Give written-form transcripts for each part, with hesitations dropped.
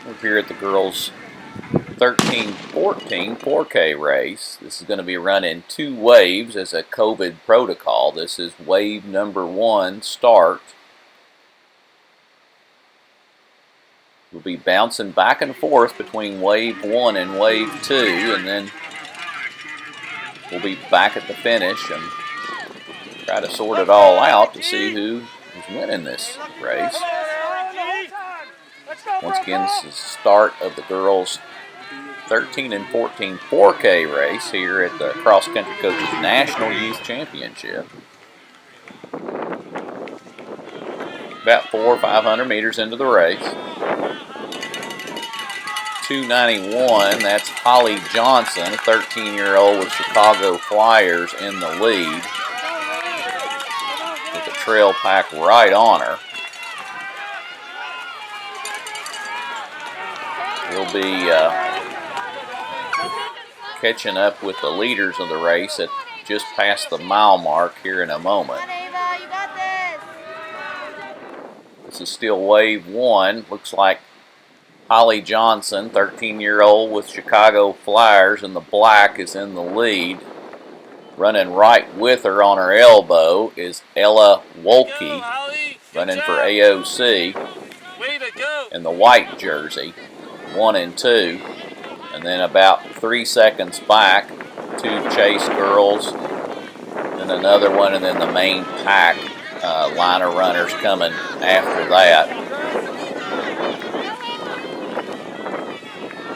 We're here at the girls' 13-14 4K race. This is going to be run in 2 waves as a COVID protocol. This is wave number 1 start. We'll be bouncing back and forth between wave 1 and wave 2, and then we'll be back at the finish and try to sort it all out to see who is winning this race. Once again, this is the start of the girls' 13 and 14 4K race here at the Cross Country Coaches National Youth Championship. About 400 or 500 meters into the race. 291, that's Holly Johnson, a 13-year-old with Chicago Flyers in the lead, with the trail pack right on her. We'll be catching up with the leaders of the race at just past the mile mark here in a moment. This is still wave 1. Looks like Holly Johnson, 13-year-old with Chicago Flyers in the black, is in the lead. Running right with her on her elbow is Ella Wolke, running for AOC in the white jersey, 1 and 2. And then about 3 seconds back, 2 chase girls, and another one, and then the main pack line of runners coming after that.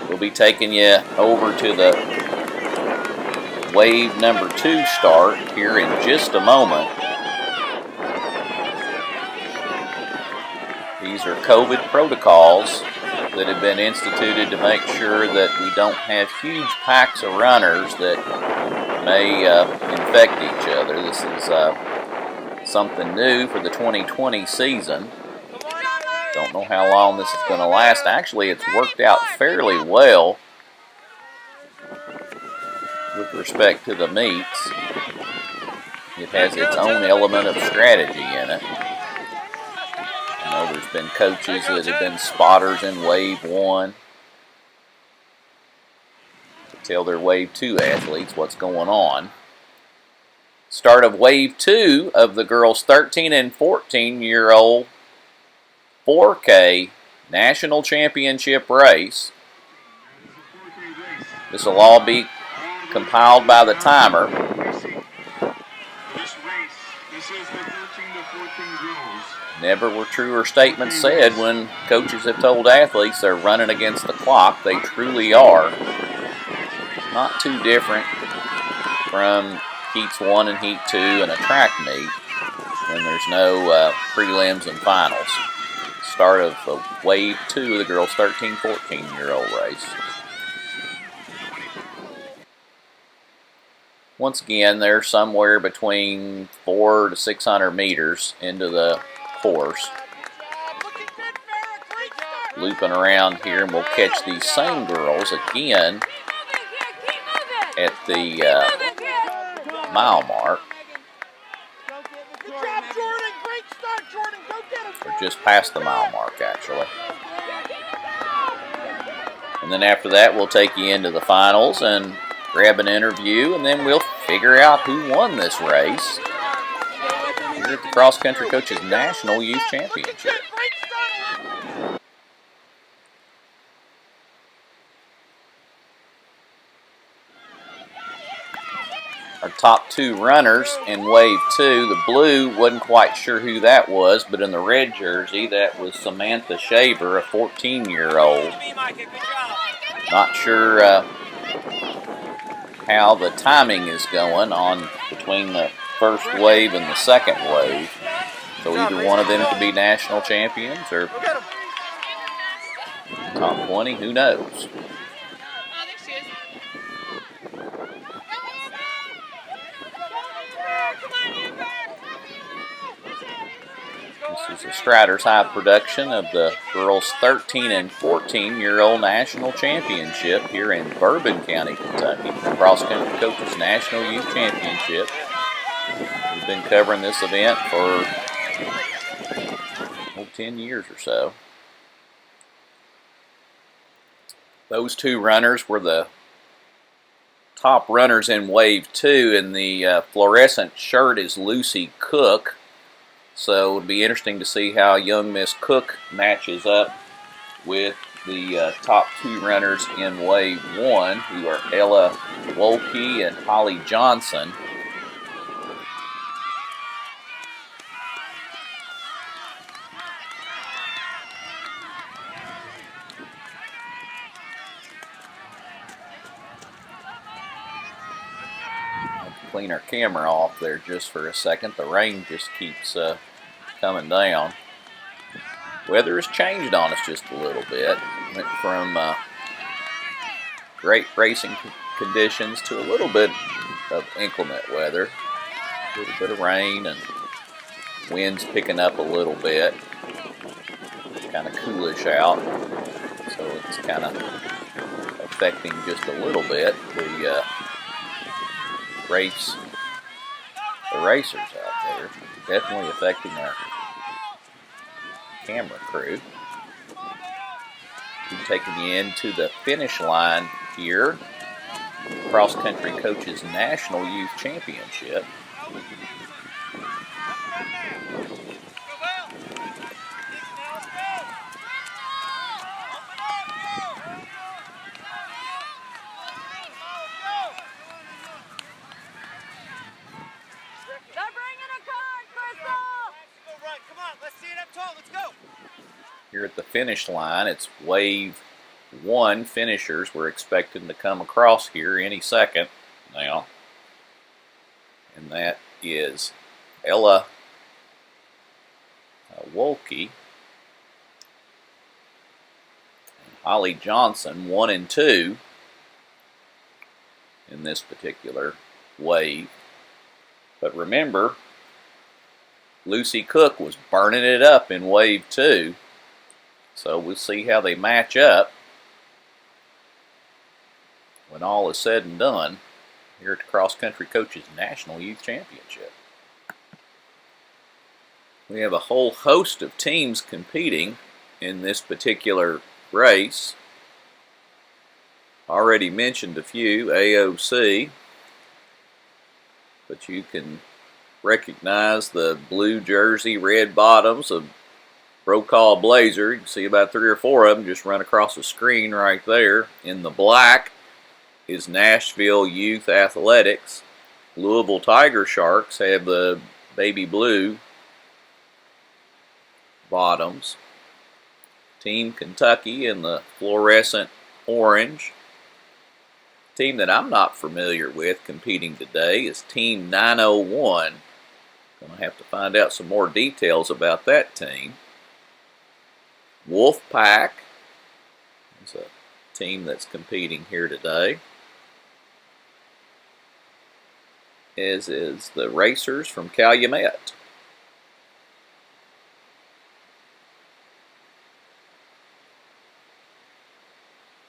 We'll be taking you over to the wave number 2 start here in just a moment. These are COVID protocols that have been instituted to make sure that we don't have huge packs of runners that may infect each other. This is something new for the 2020 season. Don't know how long this is going to last. Actually, it's worked out fairly well with respect to the meets. It has its own element of strategy in it. I know there's been coaches that have been spotters in wave 1 to tell their wave 2 athletes what's going on. Start of wave 2 of the girls' 13 and 14-year-old 4K National Championship race. This will all be compiled by the timer. Never were truer statements said when coaches have told athletes they're running against the clock. They truly are. Not too different from heats 1 and heat 2 in a track meet when there's no prelims and finals. Start of wave 2 of the girls' 13-14-year-old race. Once again, they're somewhere between 400 to 600 meters into the course. Looping around here, and we'll catch these same girls again at the mile mark. Or just past the mile mark, actually. And then after that, we'll take you into the finals and grab an interview, and then we'll figure out who won this race here at the Cross Country Coaches National Youth Championship. Our top 2 runners in wave 2, the blue, wasn't quite sure who that was, but in the red jersey, that was Samantha Shaver, a 14-year-old. Not sure how the timing is going on between the first wave and the second wave. So either one of them could be national champions or top 20, who knows. This is a STRIDERSHIGH production of the girls' 13 and 14-year-old national championship here in Bourbon County, Kentucky. Cross Country Coaches National Youth Championship. We've been covering this event for 10 years or so. Those two runners were the top runners in Wave 2, and the fluorescent shirt is Lucy Cook. So it'll be interesting to see how young Miss Cook matches up with the top two runners in Wave 1, who are Ella Wolke and Holly Johnson. Clean our camera off there just for a second. The rain just keeps coming down. Weather has changed on us just a little bit. Went from great racing conditions to a little bit of inclement weather. A little bit of rain and winds picking up a little bit. It's kind of coolish out, so it's kind of affecting just a little bit the racers out there. Definitely affecting our camera crew. We're taking you into the finish line here. Cross Country Coaches National Youth Championship. Here at the finish line, it's Wave 1 finishers. We're expecting to come across here any second now. And that is Ella Wolke and Holly Johnson, 1 and 2 in this particular wave. But remember, Lucy Cook was burning it up in Wave 2. So we'll see how they match up when all is said and done here at the Cross Country Coaches National Youth Championship. We have a whole host of teams competing in this particular race. Already mentioned a few, AOC, but you can recognize the blue jersey, red bottoms of Brokaw Blazer. You can see about 3 or 4 of them just run across the screen right there. In the black is Nashville Youth Athletics. Louisville Tiger Sharks have the baby blue bottoms. Team Kentucky in the fluorescent orange. Team that I'm not familiar with competing today is Team 901. Going to have to find out some more details about that team. Wolfpack is a team that's competing here today, as is the Racers from Calumet.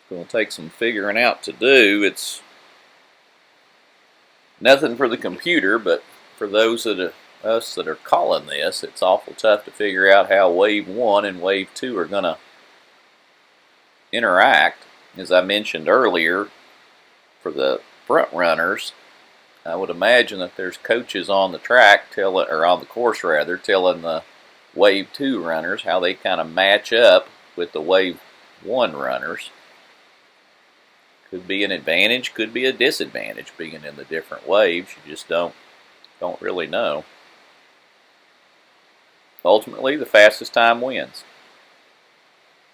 It's going to take some figuring out to do. Nothing for the computer, but for those of us that are calling this, it's awful tough to figure out how Wave 1 and Wave 2 are going to interact. As I mentioned earlier, for the front runners, I would imagine that there's coaches on the track, or on the course rather, telling the Wave 2 runners how they kind of match up with the Wave 1 runners. Could be an advantage, could be a disadvantage being in the different waves. You just don't really know. Ultimately, the fastest time wins.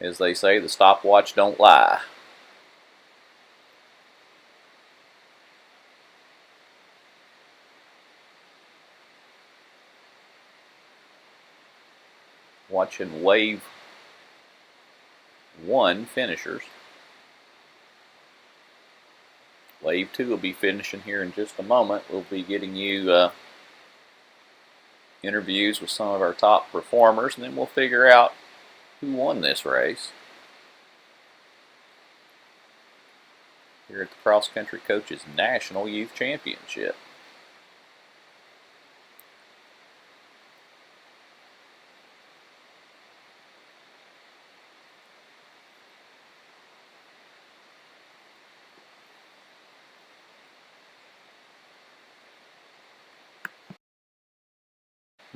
As they say, the stopwatch don't lie. Watching Wave 1 finishers. Wave 2 will be finishing here in just a moment. We'll be getting you interviews with some of our top performers, and then we'll figure out who won this race here at the Cross Country Coaches National Youth Championship.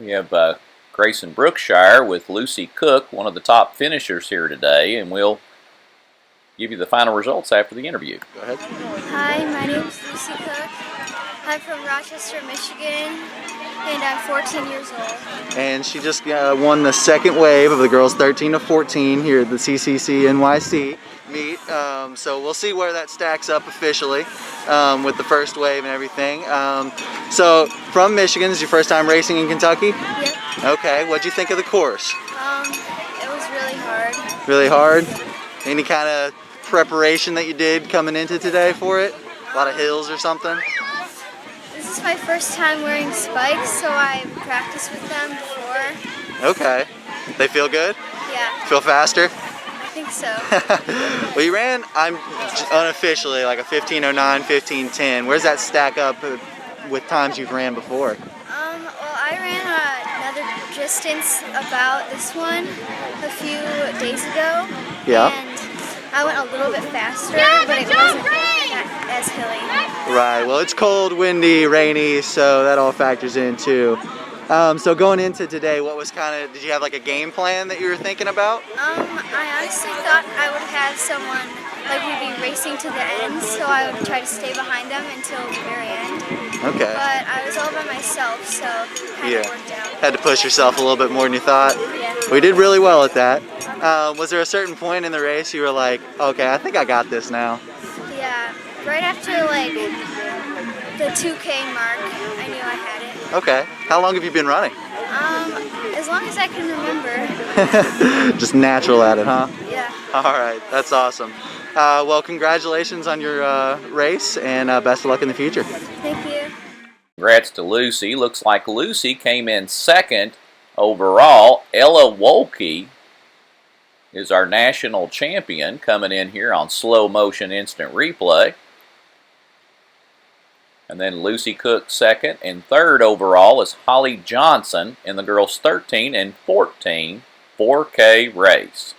We have Grayson Brookshire with Lucy Cook, one of the top finishers here today, and we'll give you the final results after the interview. Go ahead. Hi, my name is Lucy Cook. I'm from Rochester, Michigan, and I'm 14 years old. And she just won the second wave of the girls 13 to 14 here at the CCCNYC meet. So we'll see where that stacks up officially with the first wave and everything. So from Michigan, is your first time racing in Kentucky? Yep. Okay, what'd you think of the course? It was really hard. Really hard? Any kind of preparation that you did coming into today for it? A lot of hills or something? This is my first time wearing spikes, so I practiced with them before. Okay. They feel good? Yeah, Feel faster? I think so. Well, you ran, I'm unofficially like a 15:09, 15:10. Where's that stack up with times you've ran before? Well, I ran another distance about this one a few days ago. Yeah. And I went a little bit faster, but it wasn't as hilly. Right, well it's cold, windy, rainy, so that all factors in too. So going into today, what was did you have like a game plan that you were thinking about? I honestly thought I would have someone, like we'd be racing to the end, so I would try to stay behind them until the very end. Okay. But I was all by myself, so kind of worked out. Had to push yourself a little bit more than you thought. Yeah. We did really well at that. Was there a certain point in the race you were like, okay, I think I got this now? Yeah, right after like the 2K mark, I knew I had it. Okay. How long have you been running? As long as I can remember. Just natural at it, huh? Yeah. All right, that's awesome. Well, congratulations on your race, and best of luck in the future. Thank you. Congrats to Lucy. Looks like Lucy came in second overall. Ella Wolke is our national champion, coming in here on slow motion instant replay. And then Lucy Cook second, and third overall is Holly Johnson in the girls 13 and 14 4K race.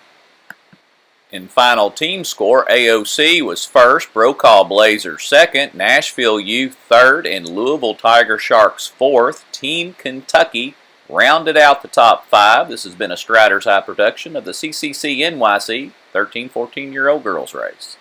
In final team score, AOC was first, Brokaw Blazers second, Nashville Youth third, and Louisville Tiger Sharks fourth. Team Kentucky rounded out the top five. This has been a STRIDERSHIGH production of the CCCNYC 13-14-year-old girls race.